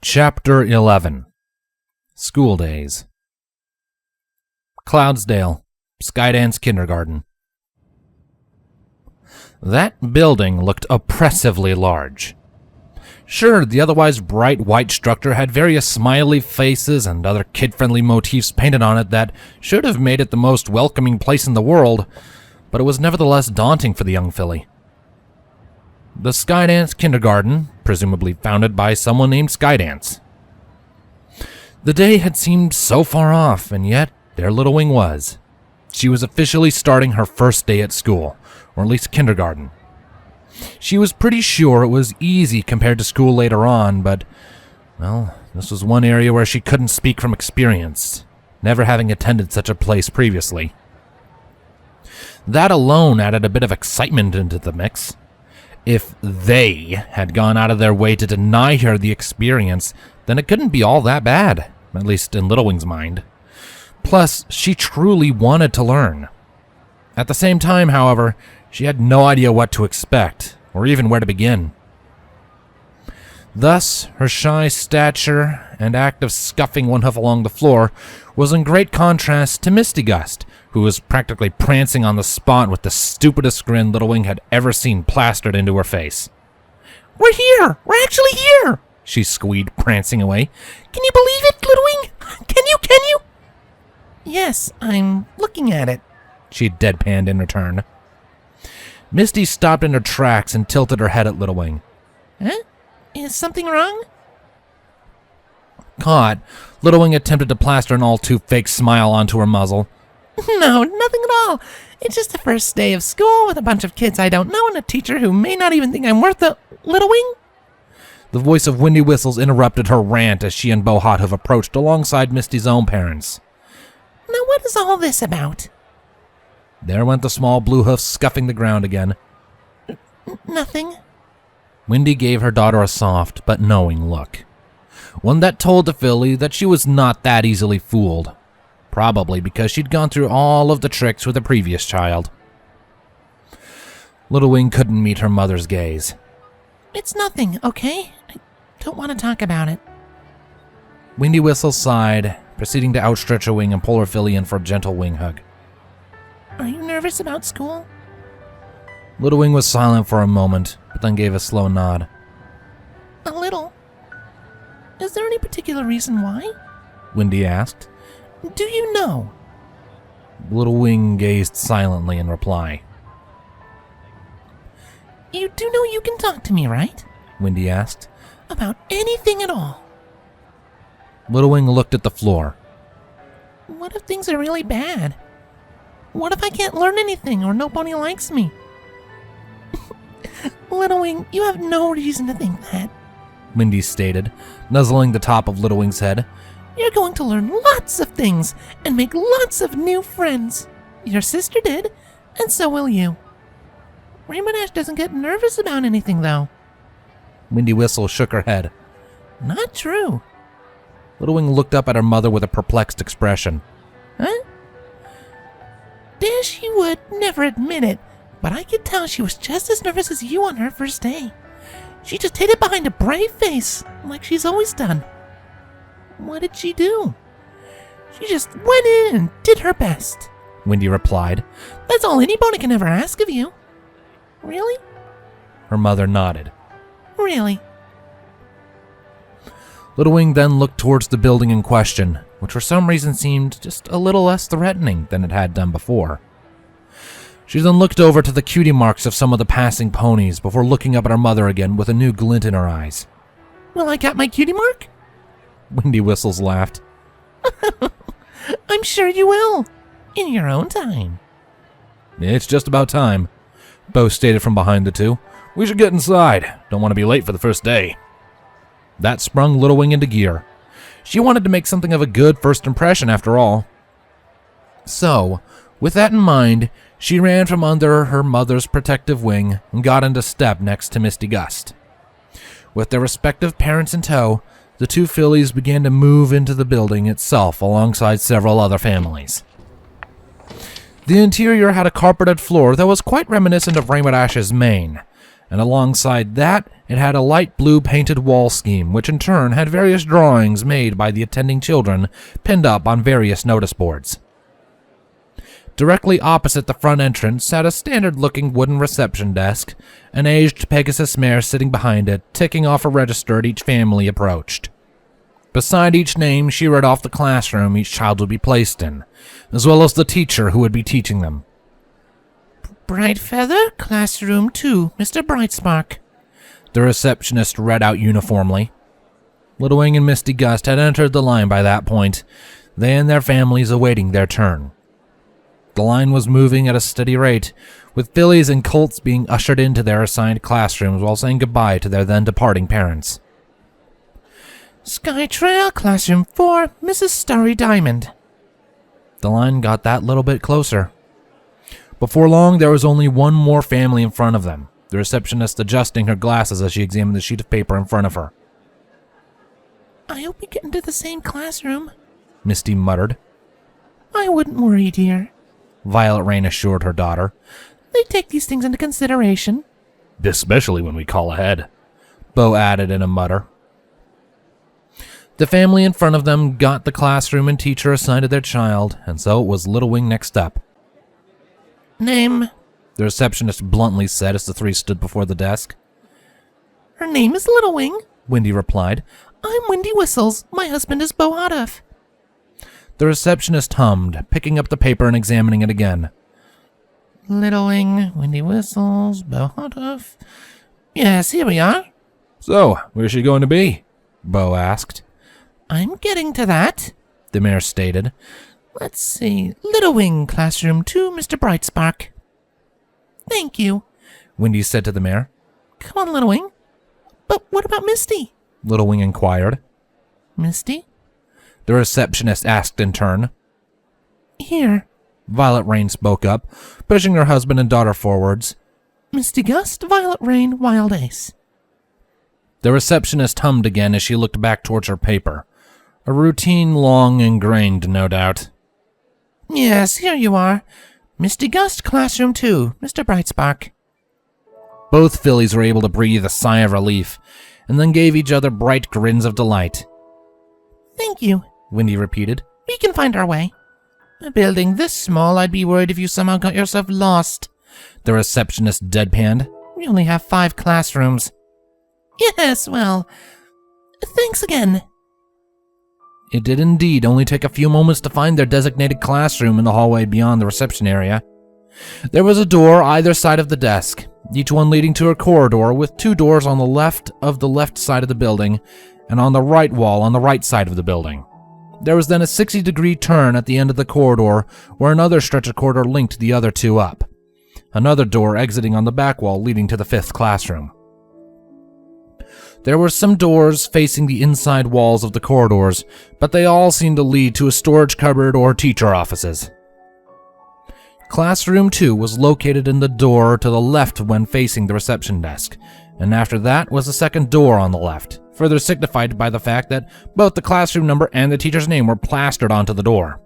Chapter 11 School Days. Cloudsdale, Skydance Kindergarten. That building looked oppressively large. Sure, the otherwise bright white structure had various smiley faces and other kid-friendly motifs painted on it that should have made it the most welcoming place in the world, but it was nevertheless daunting for the young filly. The Skydance Kindergarten, presumably founded by someone named Skydance. The day had seemed so far off, and yet there Little Wing was. She was officially starting her first day at school, or at least kindergarten. She was pretty sure it was easy compared to school later on, but, well, this was one area where she couldn't speak from experience, never having attended such a place previously. That alone added a bit of excitement into the mix. If they had gone out of their way to deny her the experience, then it couldn't be all that bad, at least in Little Wing's mind. Plus, she truly wanted to learn. At the same time, however, she had no idea what to expect, or even where to begin. Thus, her shy stature and act of scuffing one hoof along the floor was in great contrast to Misty Gust, who was practically prancing on the spot with the stupidest grin Little Wing had ever seen plastered into her face. "We're here! We're actually here!" she squeaked, prancing away. "Can you believe it, Little Wing? Can you? "Yes, I'm looking at it," she deadpanned in return. Misty stopped in her tracks and tilted her head at Little Wing. "Huh? Is something wrong?" Caught, Little Wing attempted to plaster an all-too-fake smile onto her muzzle. "No, nothing at all. It's just the first day of school with a bunch of kids I don't know and a teacher who may not even think I'm worth a Little Wing." The voice of Windy Whistles interrupted her rant as she and Bo Hot have approached alongside Misty's own parents. "Now what is all this about?" There went the small blue hoofs scuffing the ground again. "Nothing." Windy gave her daughter a soft but knowing look. One that told the filly that she was not that easily fooled. Probably because she'd gone through all of the tricks with a previous child. Little Wing couldn't meet her mother's gaze. "It's nothing, okay? I don't want to talk about it." Windy Whistle sighed, proceeding to outstretch a wing and pull her filly in for a gentle wing hug. "Are you nervous about school?" Little Wing was silent for a moment, but then gave a slow nod. "A little. Is there any particular reason why?" Windy asked. "Do you know?" Little Wing gazed silently in reply. "You do know you can talk to me, right?" Windy asked. "About anything at all." Little Wing looked at the floor. "What if things are really bad? What if I can't learn anything or nobody likes me?" "Little Wing, you have no reason to think that," Windy stated, nuzzling the top of Little Wing's head. "You're going to learn lots of things and make lots of new friends. Your sister did, and so will you. Rainbow Dash doesn't get nervous about anything, though." Windy Whistle shook her head. "Not true." Little Wing looked up at her mother with a perplexed expression. "Huh?" "Dash, you would never admit it, but I could tell she was just as nervous as you on her first day. She just hid it behind a brave face, like she's always done." "What did she do?" "She just went in and did her best," Windy replied. "That's all anybody can ever ask of you." "Really?" Her mother nodded. "Really?" Little Wing then looked towards the building in question, which for some reason seemed just a little less threatening than it had done before. She then looked over to the cutie marks of some of the passing ponies before looking up at her mother again with a new glint in her eyes. "Will I get my cutie mark?" Windy Whistles laughed. "I'm sure you will, in your own time." "It's just about time," Bo stated from behind the two. "We should get inside. Don't want to be late for the first day." That sprung Little Wing into gear. She wanted to make something of a good first impression after all. So, with that in mind, she ran from under her mother's protective wing and got into step next to Misty Gust. With their respective parents in tow, the two fillies began to move into the building itself alongside several other families. The interior had a carpeted floor that was quite reminiscent of Rainbow Dash's mane, and alongside that, it had a light blue painted wall scheme, which in turn had various drawings made by the attending children pinned up on various notice boards. Directly opposite the front entrance sat a standard-looking wooden reception desk, an aged Pegasus mare sitting behind it, ticking off a register at each family approached. Beside each name, she read off the classroom each child would be placed in, as well as the teacher who would be teaching them. Bright Feather, Classroom 2, Mr. Brightspark. The receptionist read out uniformly. Little Wing and Misty Gust had entered the line by that point, they and their families awaiting their turn. The line was moving at a steady rate, with fillies and colts being ushered into their assigned classrooms while saying goodbye to their then departing parents. Sky Trail, Classroom 4, Mrs. Starry Diamond. The line got that little bit closer. Before long, there was only one more family in front of them, the receptionist adjusting her glasses as she examined the sheet of paper in front of her. I hope we get into the same classroom, Misty muttered. I wouldn't worry, dear, Violet Rain assured her daughter. They take these things into consideration. Especially when we call ahead, Bo added in a mutter. The family in front of them got the classroom and teacher assigned to their child, and so it was Little Wing next up. Name, the receptionist bluntly said as the three stood before the desk. Her name is Little Wing, Windy replied. I'm Windy Whistles. My husband is Bo Hottuff. The receptionist hummed, picking up the paper and examining it again. Little Wing, Windy Whistles, Bo Hottuff. Yes, here we are. So, where's she going to be? Bo asked. I'm getting to that, the mayor stated. Let's see. Little Wing, Classroom 2, Mr. Brightspark. Thank you, Windy said to the mayor. Come on, Little Wing. But what about Misty? Little Wing inquired. Misty? The receptionist asked in turn. Here, Violet Rain spoke up, pushing her husband and daughter forwards. Misty Gust, Violet Rain, Wild Ace. The receptionist hummed again as she looked back towards her paper. A routine long ingrained, no doubt. Yes, here you are. Misty Gust, Classroom 2, Mr. Brightspark. Both fillies were able to breathe a sigh of relief, and then gave each other bright grins of delight. Thank you, Windy repeated. We can find our way. A building this small, I'd be worried if you somehow got yourself lost. The receptionist deadpanned. We only have 5 classrooms. Yes, well, thanks again. It did indeed only take a few moments to find their designated classroom in the hallway beyond the reception area. There was a door either side of the desk, each one leading to a corridor with 2 doors on the left side of the building and on the right wall on the right side of the building. There was then a 60-degree turn at the end of the corridor where another stretch of corridor linked the other 2 up. Another door exiting on the back wall leading to the 5th classroom. There were some doors facing the inside walls of the corridors, but they all seemed to lead to a storage cupboard or teacher offices. Classroom 2 was located in the door to the left when facing the reception desk, and after that was a second door on the left, further signified by the fact that both the classroom number and the teacher's name were plastered onto the door.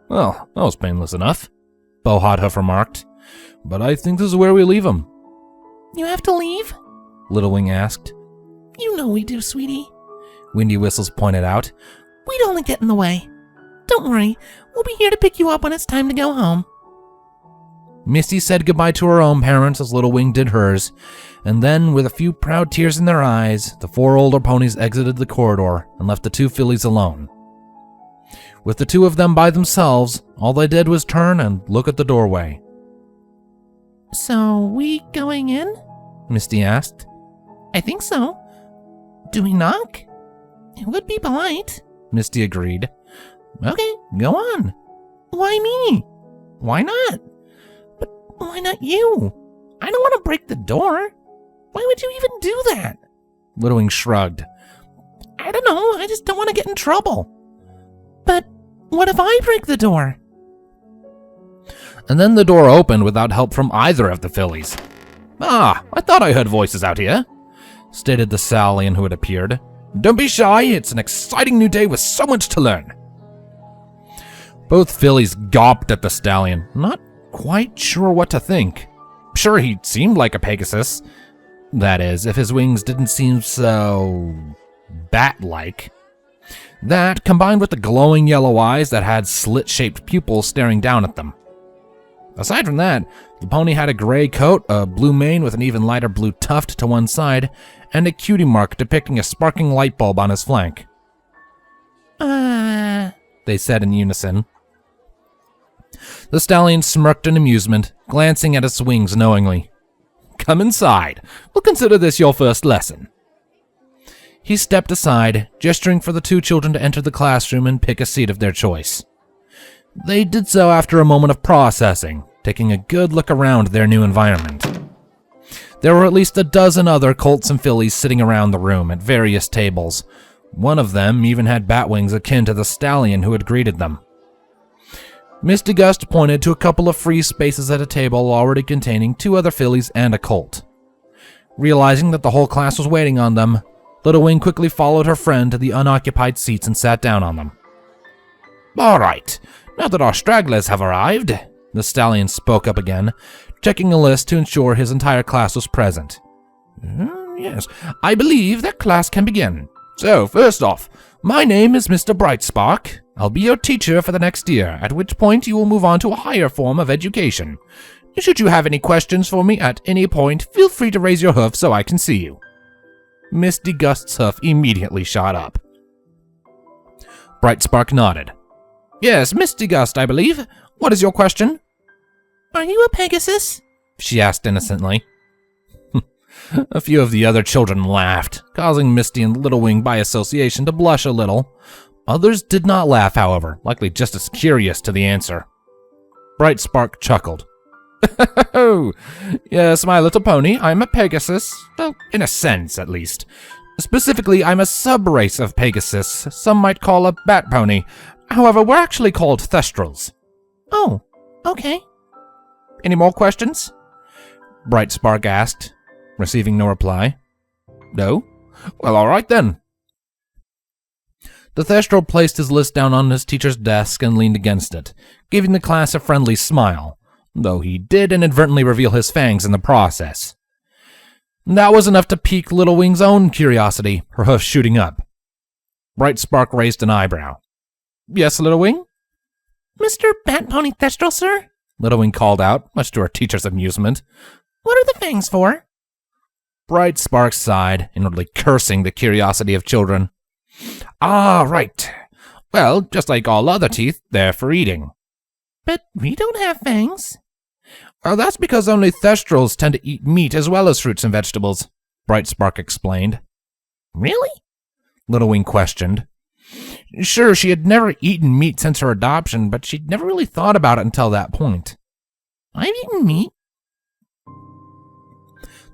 Well, that was painless enough, Bo Hothuff remarked, but I think this is where we leave him. You have to leave? Little Wing asked. You know we do, sweetie, Windy Whistles pointed out. We'd only get in the way. Don't worry, we'll be here to pick you up when it's time to go home. Misty said goodbye to her own parents as Little Wing did hers, and then, with a few proud tears in their eyes, the 4 older ponies exited the corridor and left the 2 fillies alone. With the 2 of them by themselves, all they did was turn and look at the doorway. So, we going in? Misty asked. I think so. Do we knock? It would be polite. Misty agreed. Okay, go on. Why me? Why not? But why not you? I don't want to break the door. Why would you even do that? Little Wing shrugged. I don't know, I just don't want to get in trouble. But what if I break the door? And then the door opened without help from either of the fillies. Ah, I thought I heard voices out here, stated the stallion who had appeared. Don't be shy, it's an exciting new day with so much to learn. Both fillies gawped at the stallion, not quite sure what to think. Sure, he seemed like a Pegasus. That is, if his wings didn't seem so bat-like. That, combined with the glowing yellow eyes that had slit-shaped pupils staring down at them. Aside from that, the pony had a gray coat, a blue mane with an even lighter blue tuft to one side, and a cutie mark depicting a sparkling light bulb on his flank. They said in unison. The stallion smirked in amusement, glancing at its wings knowingly. Come inside. We'll consider this your first lesson. He stepped aside, gesturing for the two children to enter the classroom and pick a seat of their choice. They did so after a moment of processing, taking a good look around their new environment. There were at least a dozen other colts and fillies sitting around the room at various tables. One of them even had bat wings akin to the stallion who had greeted them. Misty Gust pointed to a couple of free spaces at a table already containing two other fillies and a colt. Realizing that the whole class was waiting on them, Little Wing quickly followed her friend to the unoccupied seats and sat down on them. All right, now that our stragglers have arrived, the stallion spoke up again, checking a list to ensure his entire class was present. Yes, I believe that class can begin. So, first off, my name is Mr. Brightspark. I'll be your teacher for the next year, at which point you will move on to a higher form of education. Should you have any questions for me at any point, feel free to raise your hoof so I can see you. Misty Gust's hoof immediately shot up. Brightspark nodded. Yes, Misty Gust, I believe. What is your question? Are you a Pegasus? She asked innocently. A few of the other children laughed, causing Misty and Little Wing by association to blush a little. Others did not laugh, however, likely just as curious to the answer. Brightspark chuckled. Oh, yes, my little pony, I'm a Pegasus. Well, in a sense, at least. Specifically, I'm a sub-race of Pegasus, some might call a bat pony. However, we're actually called Thestrals. Oh, okay. Any more questions? Brightspark asked, receiving no reply. No? Well, all right then. The Thestral placed his list down on his teacher's desk and leaned against it, giving the class a friendly smile, though he did inadvertently reveal his fangs in the process. That was enough to pique Little Wing's own curiosity, her hoof shooting up. Brightspark raised an eyebrow. Yes, Little Wing? Mr. Bat Pony Thestral, sir? Little Wing called out, much to her teacher's amusement. What are the fangs for? Brightspark sighed, inwardly cursing the curiosity of children. Ah, right. Well, just like all other teeth, they're for eating. But we don't have fangs. Well, that's because only Thestrals tend to eat meat as well as fruits and vegetables, Brightspark explained. Really? Little Wing questioned. Sure, she had never eaten meat since her adoption, but she'd never really thought about it until that point. I've eaten meat.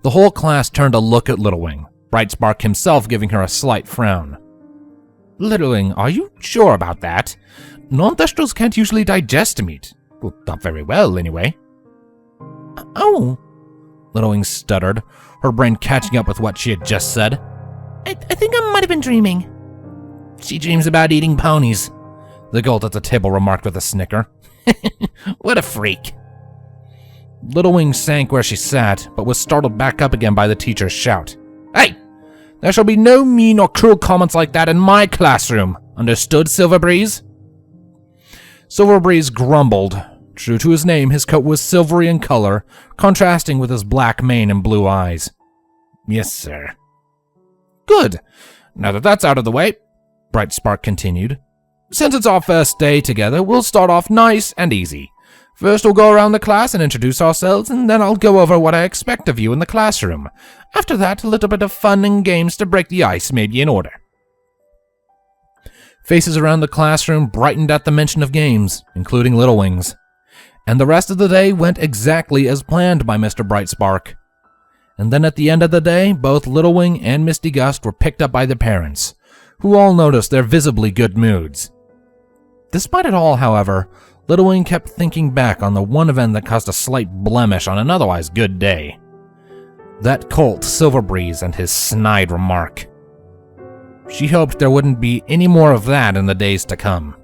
The whole class turned to look at Little Wing, Brightspark himself giving her a slight frown. Little Wing, are you sure about that? Non-Thestrals can't usually digest meat. Well, not very well, anyway. Oh. Little Wing stuttered, her brain catching up with what she had just said. I think I might have been dreaming. She dreams about eating ponies, the goat at the table remarked with a snicker. What a freak. Little Wing sank where she sat, but was startled back up again by the teacher's shout. Hey! There shall be no mean or cruel comments like that in my classroom. Understood, Silverbreeze? Silverbreeze grumbled. True to his name, his coat was silvery in color, contrasting with his black mane and blue eyes. Yes, sir. Good. Now that that's out of the way, Brightspark continued. Since it's our first day together, we'll start off nice and easy. First, we'll go around the class and introduce ourselves, and then I'll go over what I expect of you in the classroom. After that, a little bit of fun and games to break the ice may be in order. Faces around the classroom brightened at the mention of games, including Little Wing's. And the rest of the day went exactly as planned by Mr. Brightspark. And then at the end of the day, both Little Wing and Misty Gust were picked up by their parents, who all noticed their visibly good moods. Despite it all, however, Little Wing kept thinking back on the one event that caused a slight blemish on an otherwise good day. That colt, Silverbreeze, and his snide remark. She hoped there wouldn't be any more of that in the days to come.